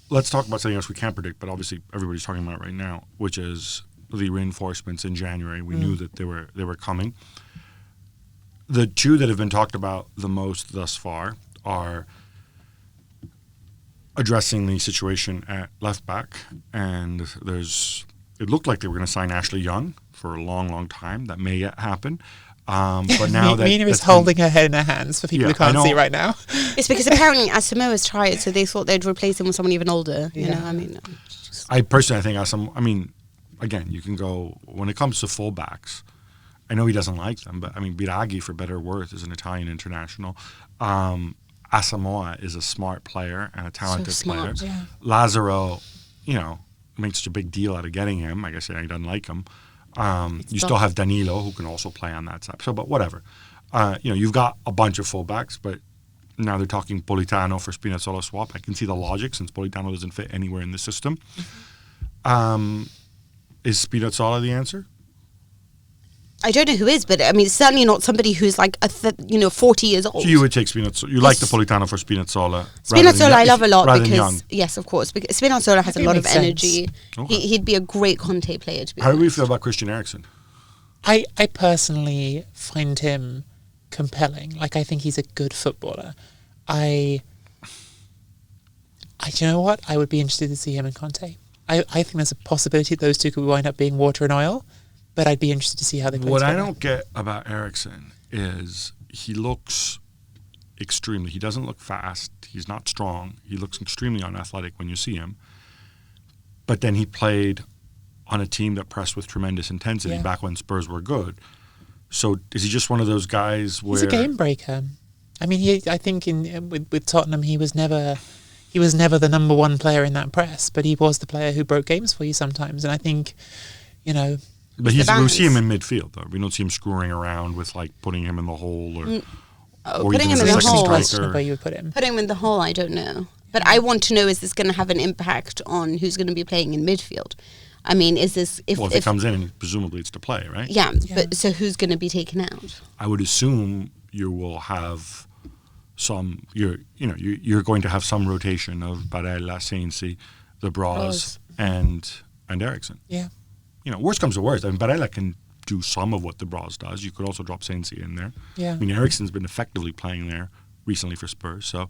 let's talk about something else we can't predict, but obviously everybody's talking about it right now, which is the reinforcements in January. We knew that they were coming. The two that have been talked about the most thus far are addressing the situation at left back, and it looked like they were going to sign Ashley Young for a long, long time. That may yet happen. But now Mina is holding her head in her hands for people who can't see right now. It's because apparently Asamoah's tired, so they thought they'd replace him with someone even older. You know, I mean, I personally think again, you can go when it comes to fullbacks. I know he doesn't like them, but I mean, Biraghi, for better or worse, is an Italian international. Asamoah is a smart player and a talented player. Yeah. Lazaro, makes such a big deal out of getting him. I guess he doesn't like him. You still have Danilo, who can also play on that side. So, but whatever. You've got a bunch of fullbacks, but now they're talking Politano for Spinazzola swap. I can see the logic since Politano doesn't fit anywhere in the system. Is Spinazzola the answer? I don't know who is, but I mean, it's certainly not somebody who's like 40 years old. So you would take Spinazzola. You like the Politano for Spinazzola. Spinazzola I love a lot because yes, of course, because Spinazzola has a lot of energy. Okay. He'd be a great Conte player. To be honest. How do we feel about Christian Eriksen? I personally find him compelling. Like, I think he's a good footballer. You know what? I would be interested to see him in Conte. I think there's a possibility that those two could wind up being water and oil. But I'd be interested to see how they play What together. I don't get about Eriksen is he looks extremely... He doesn't look fast. He's not strong. He looks extremely unathletic when you see him. But then he played on a team that pressed with tremendous intensity back when Spurs were good. So is he just one of those guys where... He's a game breaker. I mean, I think with Tottenham, he was never the number one player in that press, but he was the player who broke games for you sometimes. And I think, But we see him in midfield, though. We don't see him screwing around with, putting him in the hole or putting him in the hole. Where you would put him. Putting him in the hole, I don't know. But I want to know, is this going to have an impact on who's going to be playing in midfield? I mean, is this... If it comes in, presumably it's to play, right? Yeah, but so who's going to be taken out? I would assume you will have some... You're going to have some rotation of Barella, Sensi, the Bras, and Eriksen. Yeah. Worst comes to worst. I mean, Barella can do some of what the Bras does. You could also drop Sensi in there. Yeah. I mean, Eriksen's been effectively playing there recently for Spurs. So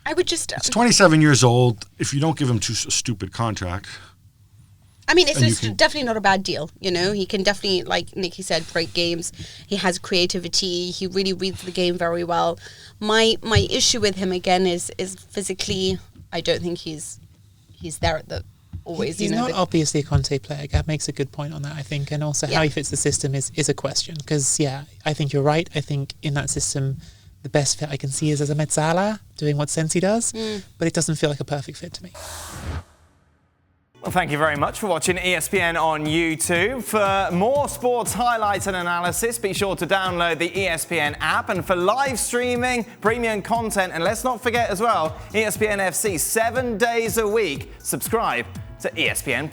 I would just... It's 27 years old. If you don't give him a stupid contract... I mean, it's definitely not a bad deal, He can definitely, like Nicky said, break games. He has creativity. He really reads the game very well. My issue with him, again, is physically, I don't think he's there at the... Always, he's not obviously a Conte player. Gab makes a good point on that, I think, and also how he fits the system is a question. Because I think you're right. I think in that system, the best fit I can see is as a mezzala doing what Sensi does, but it doesn't feel like a perfect fit to me. Well, thank you very much for watching ESPN on YouTube. For more sports highlights and analysis, be sure to download the ESPN app. And for live streaming, premium content, and let's not forget as well, ESPN FC 7 days a week. Subscribe to ESPN+.